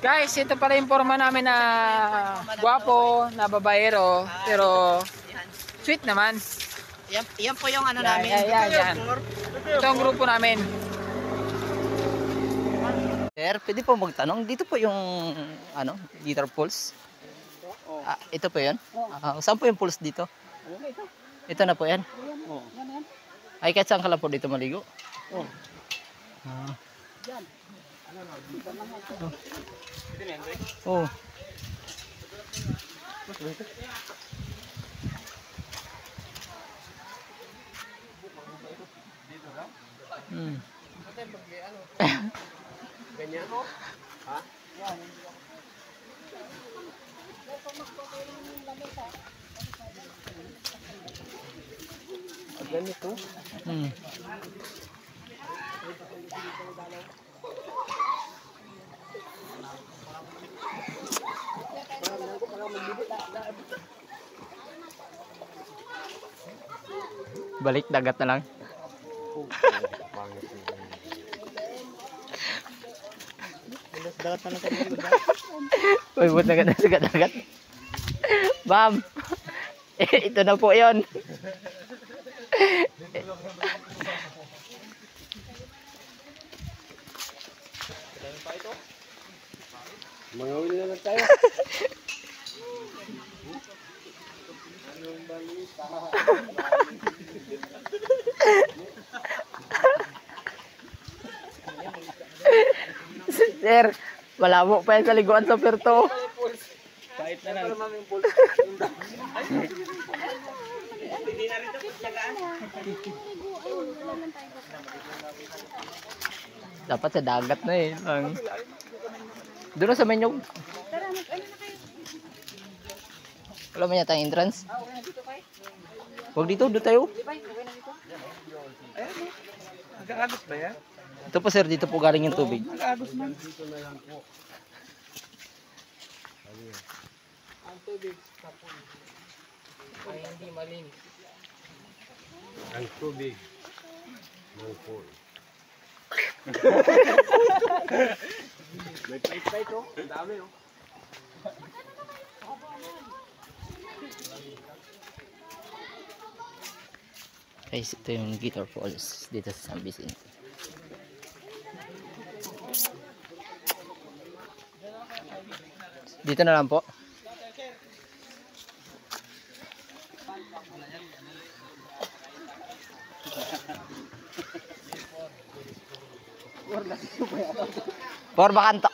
Guys, ito pala yung forma namin na guwapo, na babaero, pero sweet naman. Yan po yung ano namin. Yan. Ito ang grupo namin. Sir, pwede po magtanong. Dito po yung ano, Guitar Pulse. Ito po yan. Saan po yung pulse dito? Ito na po yan. Ay, kahit saan ka lang po dito maligo? Oh. Ganyan mo? Ha? Ganito? Balik dagat na lang. Dagat na lang sa uy, buat dagat na sa dagat. Bam! Ito na po yun. Mga uli na lang tayo. Sir, malabo pa yan sa liguan sa Perto. Kahit na lang. Dapat sa dagat na eh. Doon sa Menyog. Wala man yata ang entrance. Huwag dito, doon tayo. Nag-aagos ba yan? Ito po sir, dito po galing yung tubig. Nag-aagos man. Dito na lang po. Ang tubig sa pool ay hindi malinis. Ang tubig ng pool. May pait-pait oh. Ang dami oh. Guys, ito yung Guitar Falls dito sa San Vicente. Dito na lang po. Por bakanto.